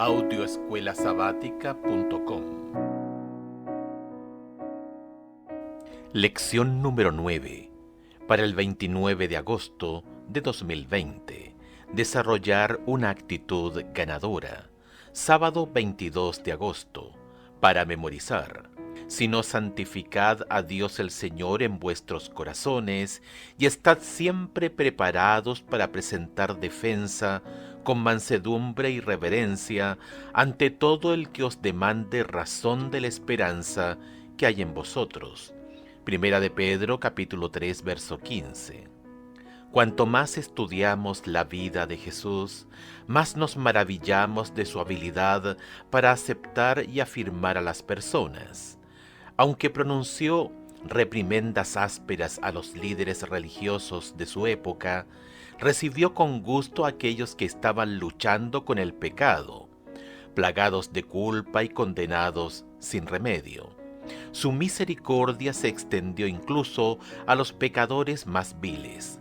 Audioescuelasabática.com. Lección número 9. Para el 29 de agosto de 2020. Desarrollar una actitud ganadora. Sábado 22 de agosto. Para memorizar. Sino santificad a Dios el Señor en vuestros corazones, y estad siempre preparados para presentar defensa con mansedumbre y reverencia ante todo el que os demande razón de la esperanza que hay en vosotros. Primera de Pedro, capítulo 3, verso 15. Cuanto más estudiamos la vida de Jesús, más nos maravillamos de su habilidad para aceptar y afirmar a las personas. Aunque pronunció reprimendas ásperas a los líderes religiosos de su época, recibió con gusto a aquellos que estaban luchando con el pecado, plagados de culpa y condenados sin remedio. Su misericordia se extendió incluso a los pecadores más viles.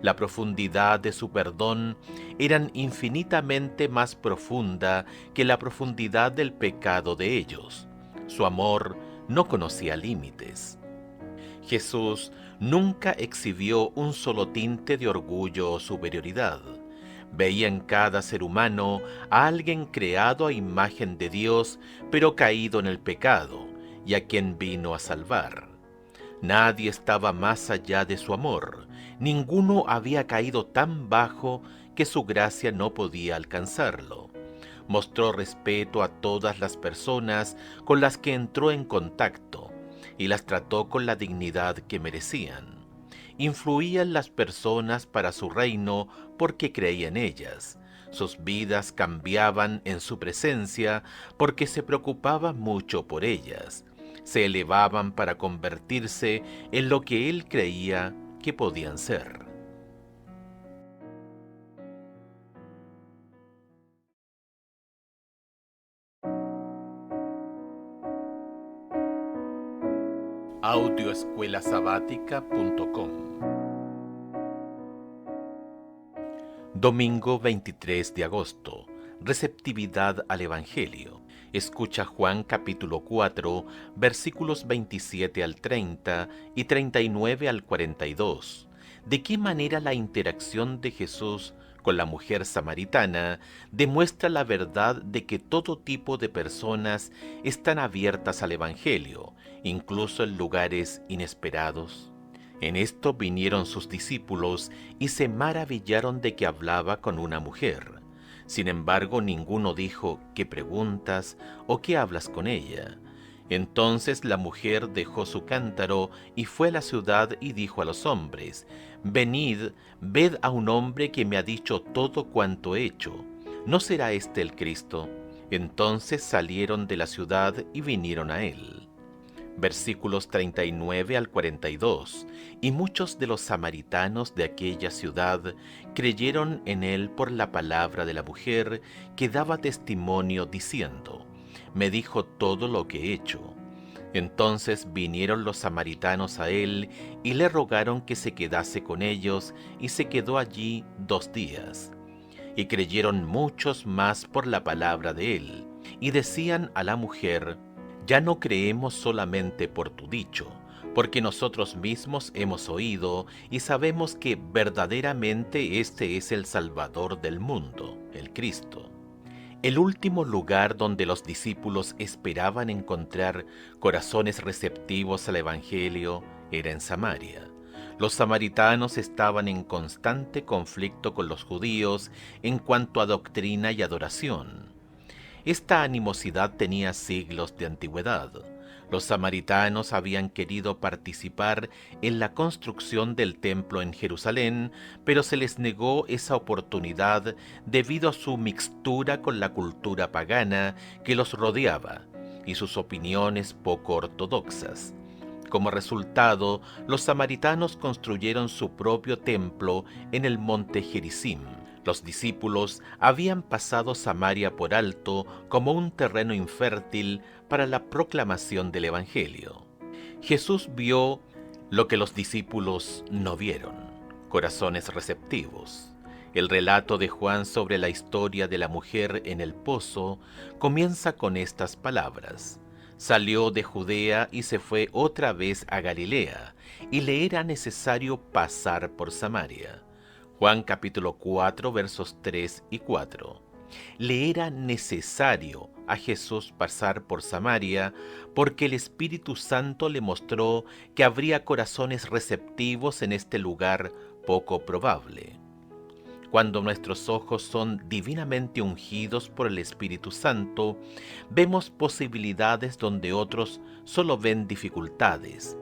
La profundidad de su perdón era infinitamente más profunda que la profundidad del pecado de ellos. Su amor no conocía límites. Jesús nunca exhibió un solo tinte de orgullo o superioridad. Veía en cada ser humano a alguien creado a imagen de Dios, pero caído en el pecado, y a quien vino a salvar. Nadie estaba más allá de su amor. Ninguno había caído tan bajo que su gracia no podía alcanzarlo. Mostró respeto a todas las personas con las que entró en contacto y las trató con la dignidad que merecían. Influía en las personas para su reino porque creía en ellas. Sus vidas cambiaban en su presencia porque se preocupaba mucho por ellas. Se elevaban para convertirse en lo que él creía que podían ser. Audioescuelasabática.com. Domingo 23 de agosto. Receptividad al Evangelio. Escucha Juan capítulo 4, versículos 27 al 30 y 39 al 42. ¿De qué manera la interacción de Jesús con la mujer samaritana demuestra la verdad de que todo tipo de personas están abiertas al Evangelio, incluso en lugares inesperados? En esto vinieron sus discípulos y se maravillaron de que hablaba con una mujer. Sin embargo, ninguno dijo: ¿qué preguntas o qué hablas con ella? Entonces la mujer dejó su cántaro y fue a la ciudad y dijo a los hombres: Venid, ved a un hombre que me ha dicho todo cuanto he hecho. ¿No será este el Cristo? Entonces salieron de la ciudad y vinieron a él. Versículos 39 al 42. Y muchos de los samaritanos de aquella ciudad creyeron en él por la palabra de la mujer, que daba testimonio diciendo: me dijo todo lo que he hecho. Entonces vinieron los samaritanos a él y le rogaron que se quedase con ellos, y se quedó allí 2 días. Y creyeron muchos más por la palabra de él, y decían a la mujer: ya no creemos solamente por tu dicho, porque nosotros mismos hemos oído y sabemos que verdaderamente este es el Salvador del mundo, el Cristo. El último lugar donde los discípulos esperaban encontrar corazones receptivos al Evangelio era en Samaria. Los samaritanos estaban en constante conflicto con los judíos en cuanto a doctrina y adoración. Esta animosidad tenía siglos de antigüedad. Los samaritanos habían querido participar en la construcción del templo en Jerusalén, pero se les negó esa oportunidad debido a su mixtura con la cultura pagana que los rodeaba y sus opiniones poco ortodoxas. Como resultado, los samaritanos construyeron su propio templo en el monte Gerizim. Los discípulos habían pasado Samaria por alto como un terreno infértil para la proclamación del Evangelio. Jesús vio lo que los discípulos no vieron: corazones receptivos. El relato de Juan sobre la historia de la mujer en el pozo comienza con estas palabras: salió de Judea y se fue otra vez a Galilea, y le era necesario pasar por Samaria. Juan capítulo 4 versos 3 y 4. Le era necesario a Jesús pasar por Samaria porque el Espíritu Santo le mostró que habría corazones receptivos en este lugar poco probable. Cuando nuestros ojos son divinamente ungidos por el Espíritu Santo, vemos posibilidades donde otros solo ven dificultades.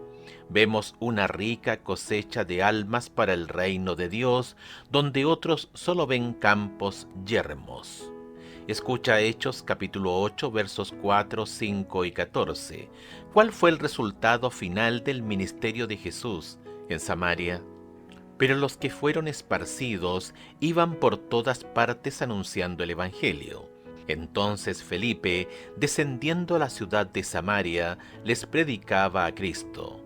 Vemos una rica cosecha de almas para el reino de Dios, donde otros solo ven campos yermos. Escucha Hechos capítulo 8 versos 4, 5 y 14. ¿Cuál fue el resultado final del ministerio de Jesús en Samaria? Pero los que fueron esparcidos iban por todas partes anunciando el Evangelio. Entonces Felipe, descendiendo a la ciudad de Samaria, les predicaba a Cristo.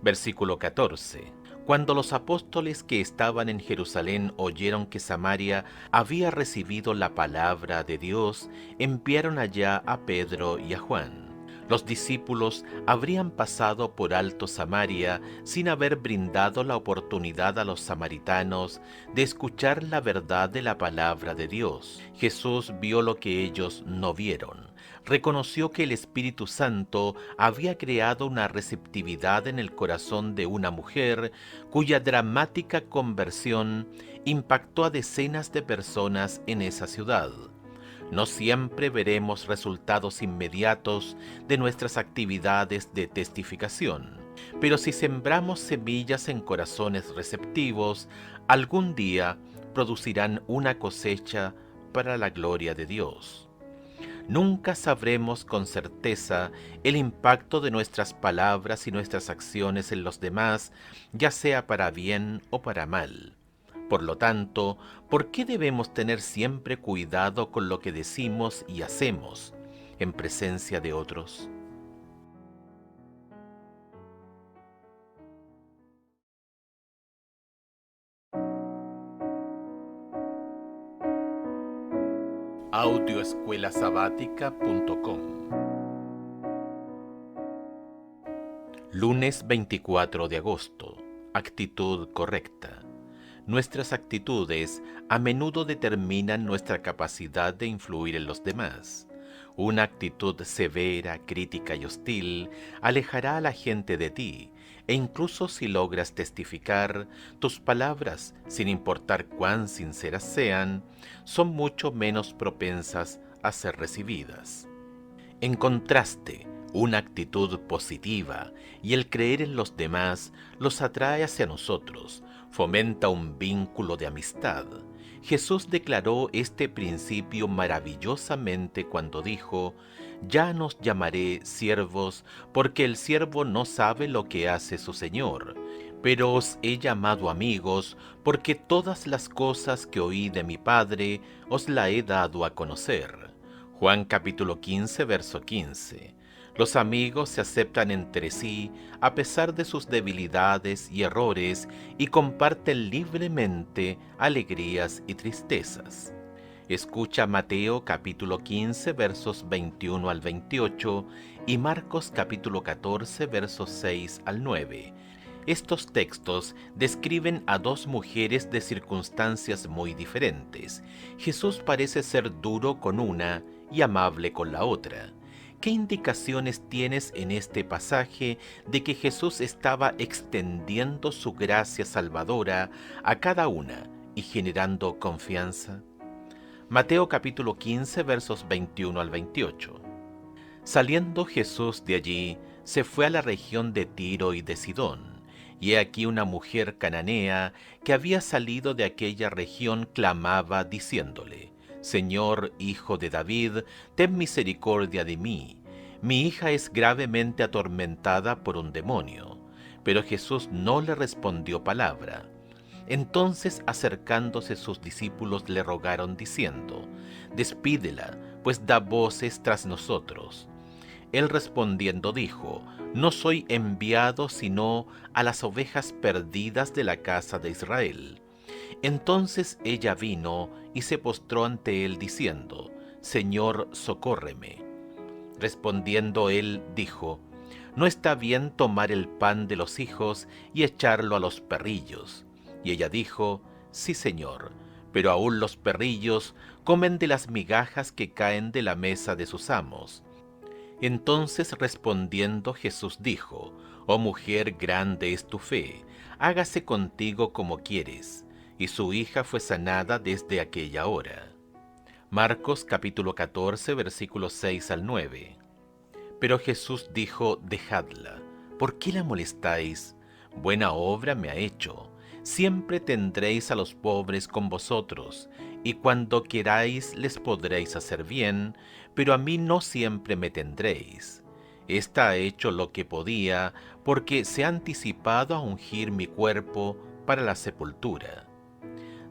Versículo 14. Cuando los apóstoles que estaban en Jerusalén oyeron que Samaria había recibido la palabra de Dios, enviaron allá a Pedro y a Juan. Los discípulos habrían pasado por alto Samaria sin haber brindado la oportunidad a los samaritanos de escuchar la verdad de la palabra de Dios. Jesús vio lo que ellos no vieron. Reconoció que el Espíritu Santo había creado una receptividad en el corazón de una mujer cuya dramática conversión impactó a decenas de personas en esa ciudad. No siempre veremos resultados inmediatos de nuestras actividades de testificación, pero si sembramos semillas en corazones receptivos, algún día producirán una cosecha para la gloria de Dios. Nunca sabremos con certeza el impacto de nuestras palabras y nuestras acciones en los demás, ya sea para bien o para mal. Por lo tanto, ¿por qué debemos tener siempre cuidado con lo que decimos y hacemos en presencia de otros? Audioescuelasabática.com. Lunes 24 de agosto. Actitud correcta. Nuestras actitudes a menudo determinan nuestra capacidad de influir en los demás. Una actitud severa, crítica y hostil alejará a la gente de ti, e incluso si logras testificar, tus palabras, sin importar cuán sinceras sean, son mucho menos propensas a ser recibidas. En contraste, una actitud positiva y el creer en los demás los atrae hacia nosotros, fomenta un vínculo de amistad. Jesús declaró este principio maravillosamente cuando dijo: «Ya no os llamaré siervos, porque el siervo no sabe lo que hace su Señor, pero os he llamado amigos, porque todas las cosas que oí de mi Padre os la he dado a conocer». Juan capítulo 15, verso 15. Los amigos se aceptan entre sí a pesar de sus debilidades y errores y comparten libremente alegrías y tristezas. Escucha Mateo capítulo 15 versos 21 al 28 y Marcos capítulo 14 versos 6 al 9. Estos textos describen a dos mujeres de circunstancias muy diferentes. Jesús parece ser duro con una y amable con la otra. ¿Qué indicaciones tienes en este pasaje de que Jesús estaba extendiendo su gracia salvadora a cada una y generando confianza? Mateo capítulo 15 versos 21 al 28. Saliendo Jesús de allí, se fue a la región de Tiro y de Sidón, y he aquí una mujer cananea que había salido de aquella región clamaba diciéndole: «Señor, Hijo de David, ten misericordia de mí. Mi hija es gravemente atormentada por un demonio». Pero Jesús no le respondió palabra. Entonces, acercándose sus discípulos, le rogaron diciendo: «Despídela, pues da voces tras nosotros». Él respondiendo dijo: «No soy enviado sino a las ovejas perdidas de la casa de Israel». Entonces ella vino y se postró ante él diciendo: Señor, socórreme. Respondiendo él, dijo: No está bien tomar el pan de los hijos y echarlo a los perrillos. Y ella dijo: Sí, Señor, pero aún los perrillos comen de las migajas que caen de la mesa de sus amos. Entonces respondiendo Jesús dijo: Oh mujer, grande es tu fe, hágase contigo como quieres. Y su hija fue sanada desde aquella hora. Marcos capítulo 14 versículos 6 al 9. Pero Jesús dijo: Dejadla, ¿por qué la molestáis? Buena obra me ha hecho. Siempre tendréis a los pobres con vosotros, y cuando queráis les podréis hacer bien, pero a mí no siempre me tendréis. Ésta ha hecho lo que podía, porque se ha anticipado a ungir mi cuerpo para la sepultura.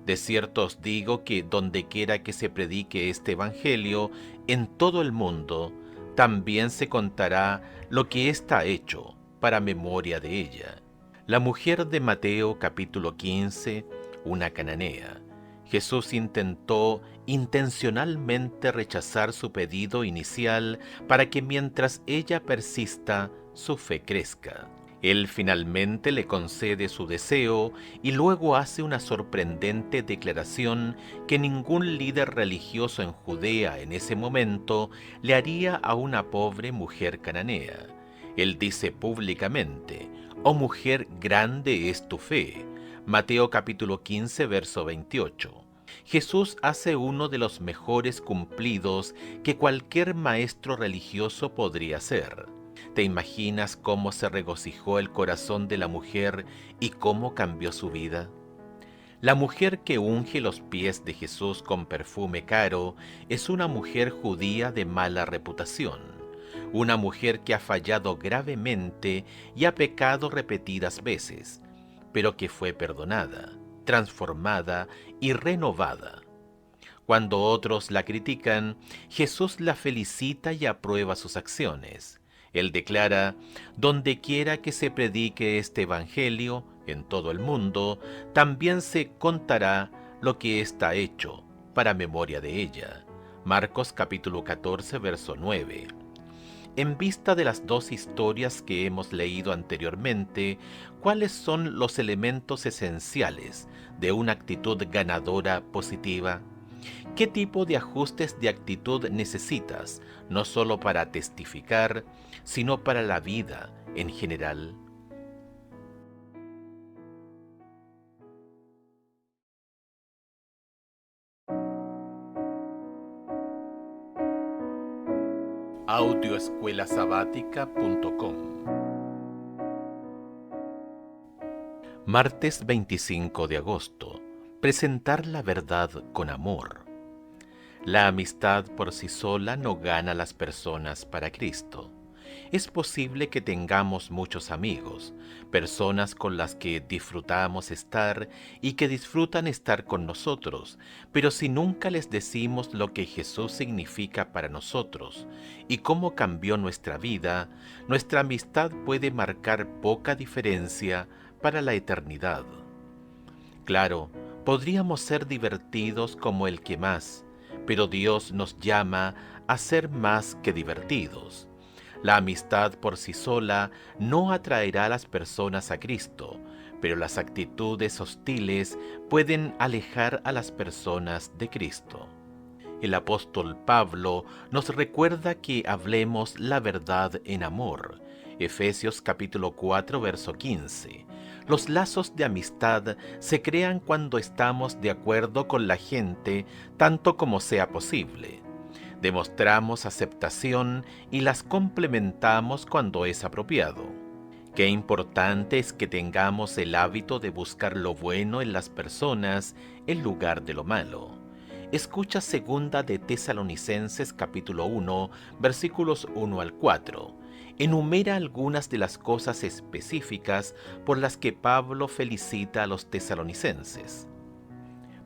De cierto os digo que dondequiera que se predique este evangelio en todo el mundo, también se contará lo que ésta ha hecho, para memoria de ella. La mujer de Mateo capítulo 15, una cananea. Jesús intentó intencionalmente rechazar su pedido inicial para que mientras ella persista, su fe crezca. Él finalmente le concede su deseo y luego hace una sorprendente declaración que ningún líder religioso en Judea en ese momento le haría a una pobre mujer cananea. Él dice públicamente: «Oh mujer, grande es tu fe». Mateo capítulo 15, verso 28. Jesús hace uno de los mejores cumplidos que cualquier maestro religioso podría hacer. ¿Te imaginas cómo se regocijó el corazón de la mujer y cómo cambió su vida? La mujer que unge los pies de Jesús con perfume caro es una mujer judía de mala reputación, una mujer que ha fallado gravemente y ha pecado repetidas veces, pero que fue perdonada, transformada y renovada. Cuando otros la critican, Jesús la felicita y aprueba sus acciones. Él declara: dondequiera que se predique este evangelio en todo el mundo, también se contará lo que está hecho, para memoria de ella. Marcos capítulo 14, verso 9. En vista de las dos historias que hemos leído anteriormente, ¿cuáles son los elementos esenciales de una actitud ganadora positiva? ¿Qué tipo de ajustes de actitud necesitas, no solo para testificar, sino para la vida en general? Audioescuelasabática.com. Martes 25 de agosto. Presentar la verdad con amor. La amistad por sí sola no gana a las personas para Cristo. Es posible que tengamos muchos amigos, personas con las que disfrutamos estar y que disfrutan estar con nosotros, pero si nunca les decimos lo que Jesús significa para nosotros y cómo cambió nuestra vida, nuestra amistad puede marcar poca diferencia para la eternidad. Claro, podríamos ser divertidos como el que más, pero Dios nos llama a ser más que divertidos. La amistad por sí sola no atraerá a las personas a Cristo, pero las actitudes hostiles pueden alejar a las personas de Cristo. El apóstol Pablo nos recuerda que hablemos la verdad en amor. Efesios capítulo 4, verso 15. Los lazos de amistad se crean cuando estamos de acuerdo con la gente tanto como sea posible. Demostramos aceptación y las complementamos cuando es apropiado. Qué importante es que tengamos el hábito de buscar lo bueno en las personas en lugar de lo malo. Escucha segunda de Tesalonicenses capítulo 1, versículos 1 al 4. Enumera algunas de las cosas específicas por las que Pablo felicita a los tesalonicenses.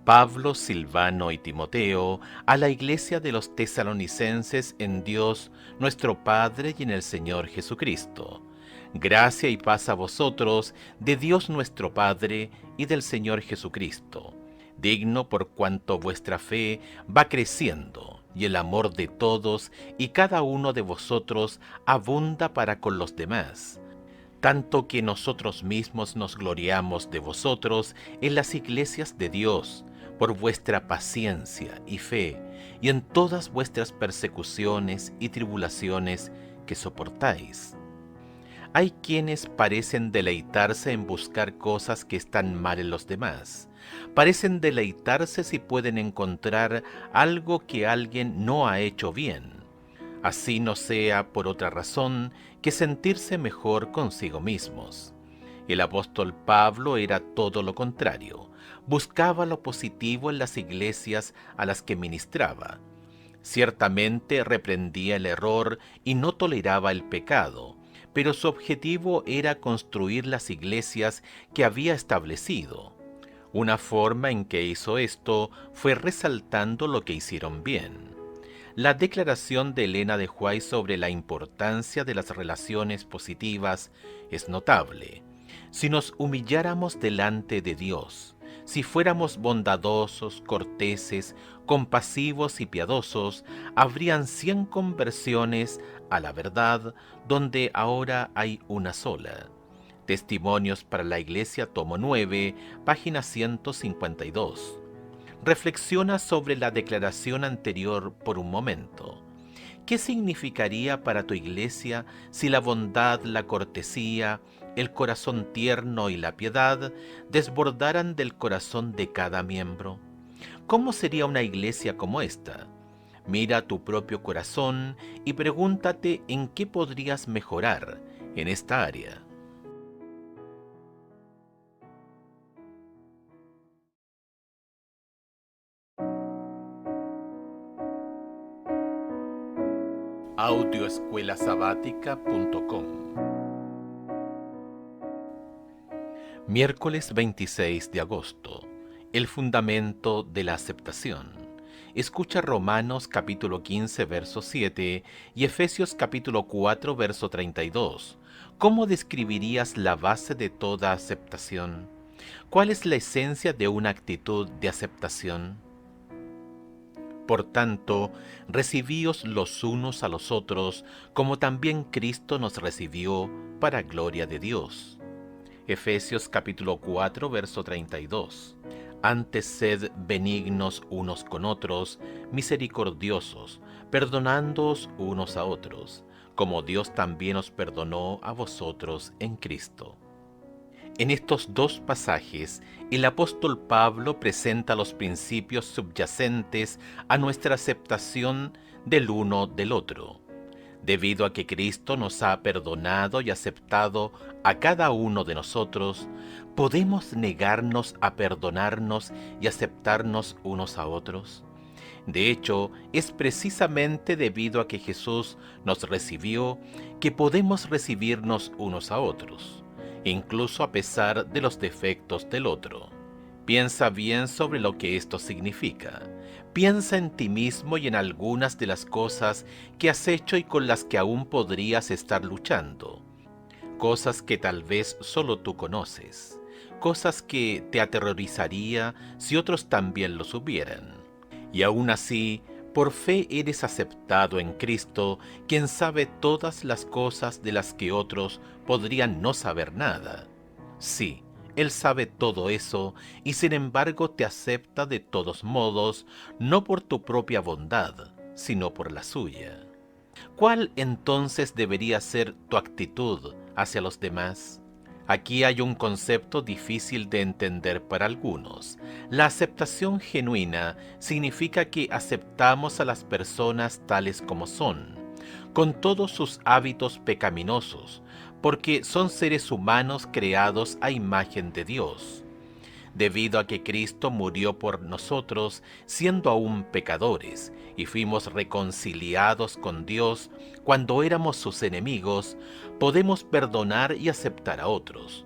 Pablo, Silvano y Timoteo, a la iglesia de los tesalonicenses en Dios, nuestro Padre y en el Señor Jesucristo. Gracia y paz a vosotros, de Dios nuestro Padre y del Señor Jesucristo. digno por cuanto vuestra fe va creciendo, y el amor de todos y cada uno de vosotros abunda para con los demás, tanto que nosotros mismos nos gloriamos de vosotros en las iglesias de Dios, por vuestra paciencia y fe, y en todas vuestras persecuciones y tribulaciones que soportáis. Hay quienes parecen deleitarse en buscar cosas que están mal en los demás. Parecen deleitarse si pueden encontrar algo que alguien no ha hecho bien, así no sea por otra razón que sentirse mejor consigo mismos. El apóstol Pablo era todo lo contrario. Buscaba lo positivo en las iglesias a las que ministraba. Ciertamente reprendía el error y no toleraba el pecado, pero su objetivo era construir las iglesias que había establecido. Una forma en que hizo esto fue resaltando lo que hicieron bien. La declaración de Elena de White sobre la importancia de las relaciones positivas es notable. Si nos humilláramos delante de Dios, si fuéramos bondadosos, corteses, compasivos y piadosos, habrían 100 conversiones a la verdad donde ahora hay una sola. Testimonios para la Iglesia, tomo 9, página 152. Reflexiona sobre la declaración anterior por un momento. ¿Qué significaría para tu iglesia si la bondad, la cortesía, el corazón tierno y la piedad desbordaran del corazón de cada miembro? ¿Cómo sería una iglesia como esta? Mira tu propio corazón y pregúntate en qué podrías mejorar en esta área. Audioescuelasabática.com. Miércoles 26 de agosto. El fundamento de la aceptación. Escucha Romanos capítulo 15, verso 7 y Efesios capítulo 4, verso 32. ¿Cómo describirías la base de toda aceptación? ¿Cuál es la esencia de una actitud de aceptación? Por tanto, recibíos los unos a los otros, como también Cristo nos recibió para gloria de Dios. Efesios capítulo 4, verso 32. Antes sed benignos unos con otros, misericordiosos, perdonándoos unos a otros, como Dios también os perdonó a vosotros en Cristo. En estos dos pasajes, el apóstol Pablo presenta los principios subyacentes a nuestra aceptación del uno del otro. Debido a que Cristo nos ha perdonado y aceptado a cada uno de nosotros, ¿podemos negarnos a perdonarnos y aceptarnos unos a otros? De hecho, es precisamente debido a que Jesús nos recibió que podemos recibirnos unos a otros, incluso a pesar de los defectos del otro. Piensa bien sobre lo que esto significa. Piensa en ti mismo y en algunas de las cosas que has hecho y con las que aún podrías estar luchando. Cosas que tal vez solo tú conoces. Cosas que te aterrorizaría si otros también lo supieran. Y aún así, por fe eres aceptado en Cristo, quien sabe todas las cosas de las que otros podrían no saber nada. Sí, Él sabe todo eso y sin embargo te acepta de todos modos, no por tu propia bondad, sino por la suya. ¿Cuál entonces debería ser tu actitud hacia los demás? Aquí hay un concepto difícil de entender para algunos. La aceptación genuina significa que aceptamos a las personas tales como son, con todos sus hábitos pecaminosos, porque son seres humanos creados a imagen de Dios. Debido a que Cristo murió por nosotros siendo aún pecadores y fuimos reconciliados con Dios cuando éramos sus enemigos, podemos perdonar y aceptar a otros.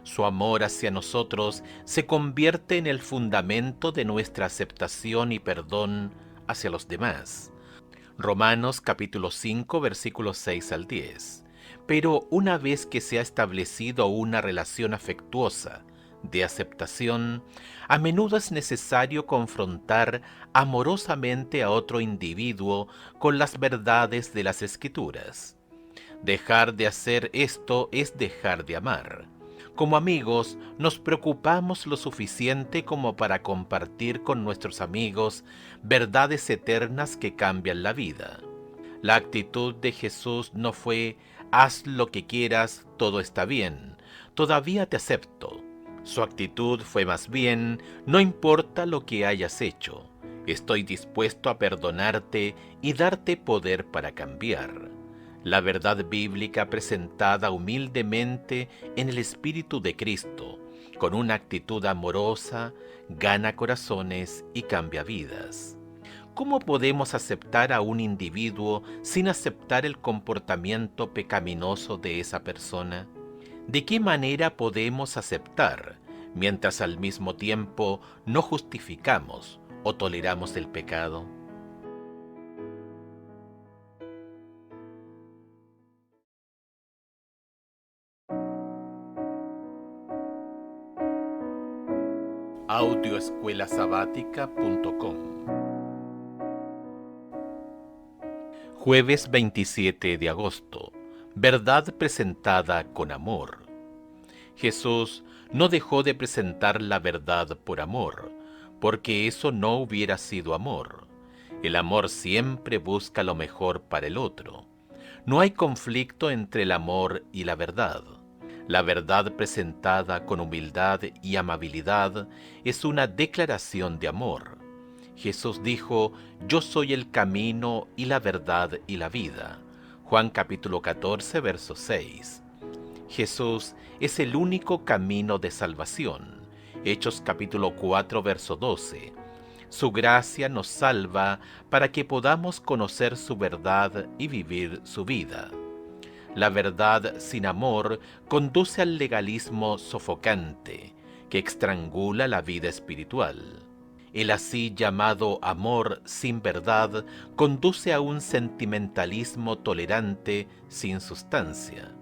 Su amor hacia nosotros se convierte en el fundamento de nuestra aceptación y perdón hacia los demás. Romanos capítulo 5 versículos 6 al 10. Pero una vez que se ha establecido una relación afectuosa, de aceptación, a menudo es necesario confrontar amorosamente a otro individuo con las verdades de las Escrituras. Dejar de hacer esto es dejar de amar. Como amigos, nos preocupamos lo suficiente como para compartir con nuestros amigos verdades eternas que cambian la vida. La actitud de Jesús no fue: haz lo que quieras, todo está bien, todavía te acepto. Su actitud fue más bien: no importa lo que hayas hecho, estoy dispuesto a perdonarte y darte poder para cambiar. La verdad bíblica presentada humildemente en el Espíritu de Cristo, con una actitud amorosa, gana corazones y cambia vidas. ¿Cómo podemos aceptar a un individuo sin aceptar el comportamiento pecaminoso de esa persona? ¿De qué manera podemos aceptar, mientras al mismo tiempo no justificamos o toleramos el pecado? Audioescuelasabática.com. Jueves 27 de agosto. Verdad presentada con amor. Jesús no dejó de presentar la verdad por amor, porque eso no hubiera sido amor. El amor siempre busca lo mejor para el otro. No hay conflicto entre el amor y la verdad. La verdad presentada con humildad y amabilidad es una declaración de amor. Jesús dijo: yo soy el camino y la verdad y la vida. Juan capítulo 14, verso 6. Jesús es el único camino de salvación. Hechos capítulo 4, verso 12. Su gracia nos salva para que podamos conocer su verdad y vivir su vida. La verdad sin amor conduce al legalismo sofocante, que estrangula la vida espiritual. El así llamado amor sin verdad conduce a un sentimentalismo tolerante sin sustancia,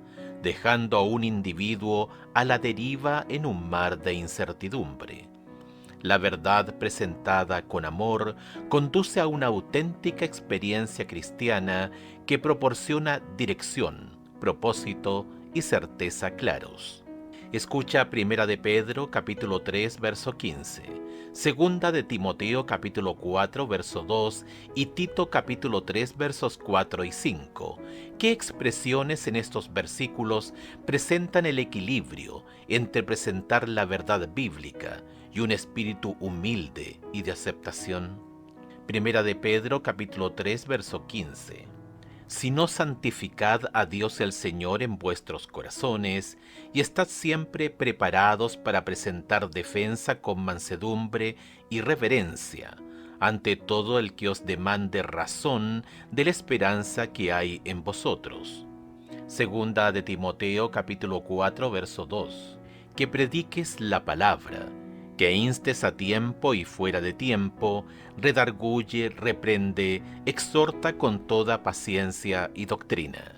dejando a un individuo a la deriva en un mar de incertidumbre. La verdad presentada con amor conduce a una auténtica experiencia cristiana que proporciona dirección, propósito y certeza claros. Escucha Primera de Pedro capítulo 3 verso 15, Segunda de Timoteo capítulo 4 verso 2 y Tito capítulo 3 versos 4 y 5. ¿Qué expresiones en estos versículos presentan el equilibrio entre presentar la verdad bíblica y un espíritu humilde y de aceptación? Primera de Pedro capítulo 3 verso 15. Sino santificad a Dios el Señor en vuestros corazones, y estad siempre preparados para presentar defensa con mansedumbre y reverencia ante todo el que os demande razón de la esperanza que hay en vosotros. Segunda de Timoteo capítulo 4 verso 2. Que prediques la palabra, que instes a tiempo y fuera de tiempo, redarguye, reprende, exhorta con toda paciencia y doctrina.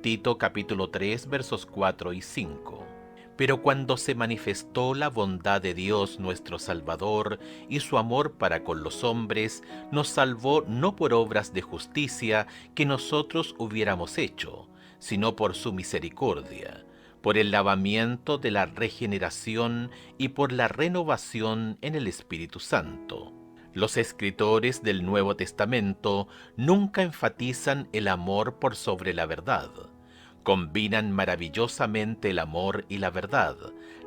Tito capítulo 3 versos 4 y 5. Pero cuando se manifestó la bondad de Dios nuestro Salvador y su amor para con los hombres, nos salvó no por obras de justicia que nosotros hubiéramos hecho, sino por su misericordia, por el lavamiento de la regeneración y por la renovación en el Espíritu Santo. Los escritores del Nuevo Testamento nunca enfatizan el amor por sobre la verdad. Combinan maravillosamente el amor y la verdad,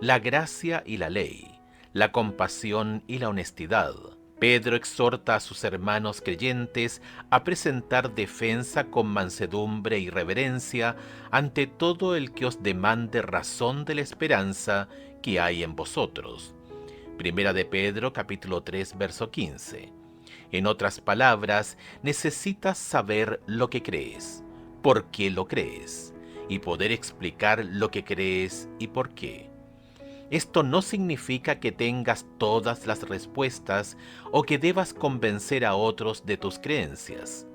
la gracia y la ley, la compasión y la honestidad. Pedro exhorta a sus hermanos creyentes a presentar defensa con mansedumbre y reverencia ante todo el que os demande razón de la esperanza que hay en vosotros. Primera de Pedro capítulo 3 verso 15. En otras palabras, necesitas saber lo que crees, por qué lo crees, y poder explicar lo que crees y por qué. Esto no significa que tengas todas las respuestas o que debas convencer a otros de tus creencias.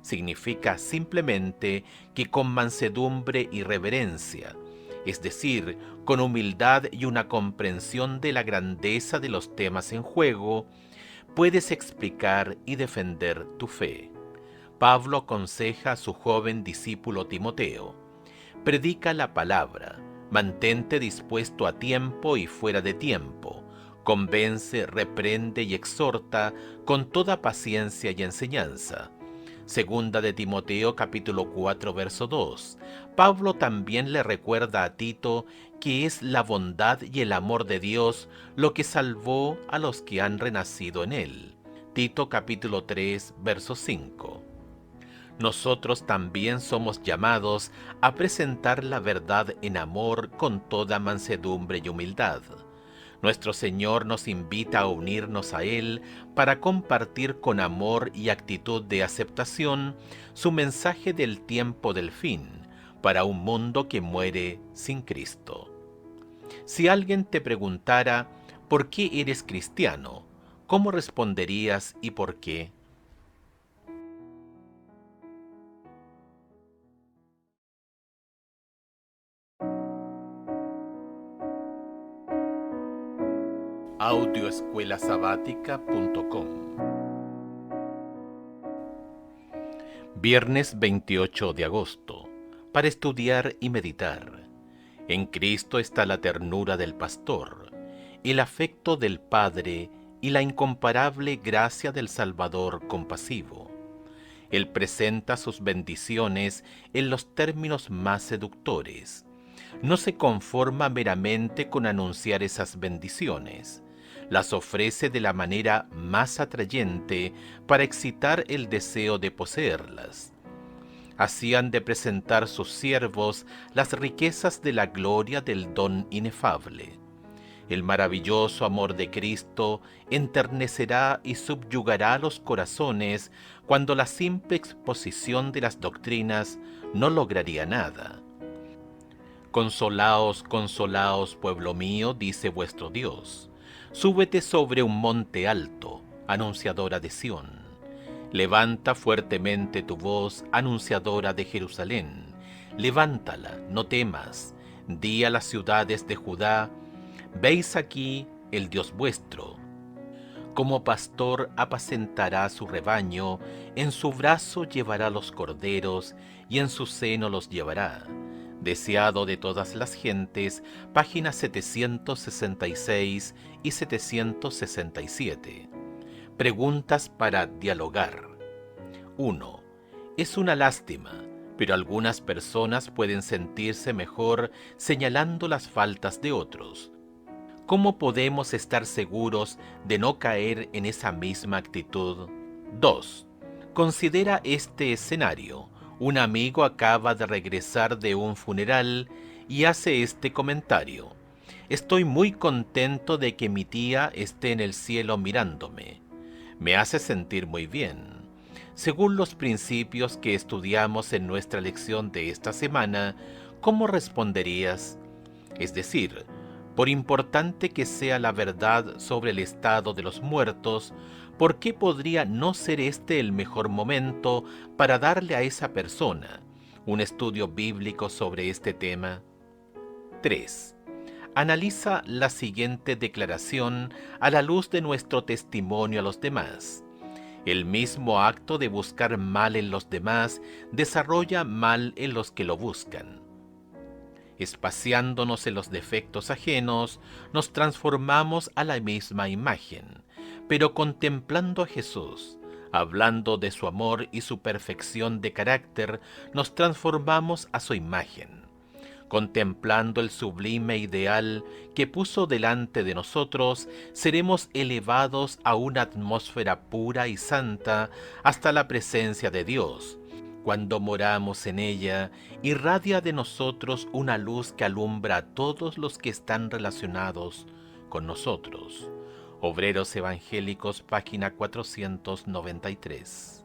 Significa simplemente que con mansedumbre y reverencia, es decir, con humildad y una comprensión de la grandeza de los temas en juego, puedes explicar y defender tu fe. Pablo aconseja a su joven discípulo Timoteo: predica la palabra, mantente dispuesto a tiempo y fuera de tiempo, convence, reprende y exhorta con toda paciencia y enseñanza. Segunda de Timoteo capítulo 4 verso 2. Pablo también le recuerda a Tito que es la bondad y el amor de Dios lo que salvó a los que han renacido en él. Tito capítulo 3 verso 5. Nosotros también somos llamados a presentar la verdad en amor con toda mansedumbre y humildad. Nuestro Señor nos invita a unirnos a Él para compartir con amor y actitud de aceptación su mensaje del tiempo del fin, para un mundo que muere sin Cristo. Si alguien te preguntara ¿por qué eres cristiano?, ¿cómo responderías y por qué? Audioescuelasabática.com. Viernes 28 de agosto, para estudiar y meditar. En Cristo está la ternura del pastor, el afecto del Padre y la incomparable gracia del Salvador compasivo. Él presenta sus bendiciones en los términos más seductores. No se conforma meramente con anunciar esas bendiciones. Las ofrece de la manera más atrayente para excitar el deseo de poseerlas. Así han de presentar sus siervos las riquezas de la gloria del don inefable. El maravilloso amor de Cristo enternecerá y subyugará los corazones cuando la simple exposición de las doctrinas no lograría nada. Consolaos, consolaos, pueblo mío, dice vuestro Dios. Súbete sobre un monte alto, anunciadora de Sión. Levanta fuertemente tu voz, anunciadora de Jerusalén. Levántala, no temas. Di a las ciudades de Judá: veis aquí el Dios vuestro. Como pastor apacentará su rebaño, en su brazo llevará los corderos, y en su seno los llevará. Deseado de todas las gentes, páginas 766 y 767. Preguntas para dialogar. 1. Es una lástima, pero algunas personas pueden sentirse mejor señalando las faltas de otros. ¿Cómo podemos estar seguros de no caer en esa misma actitud? 2. Considera este escenario. Un amigo acaba de regresar de un funeral y hace este comentario: estoy muy contento de que mi tía esté en el cielo mirándome. Me hace sentir muy bien. Según los principios que estudiamos en nuestra lección de esta semana, ¿cómo responderías? Es decir, por importante que sea la verdad sobre el estado de los muertos, ¿por qué podría no ser este el mejor momento para darle a esa persona un estudio bíblico sobre este tema? 3. Analiza la siguiente declaración a la luz de nuestro testimonio a los demás. El mismo acto de buscar mal en los demás desarrolla mal en los que lo buscan. Espaciándonos en los defectos ajenos, nos transformamos a la misma imagen, pero contemplando a Jesús, hablando de su amor y su perfección de carácter, nos transformamos a su imagen. Contemplando el sublime ideal que puso delante de nosotros, seremos elevados a una atmósfera pura y santa hasta la presencia de Dios. Cuando moramos en ella, irradia de nosotros una luz que alumbra a todos los que están relacionados con nosotros. Obreros Evangélicos, página 493.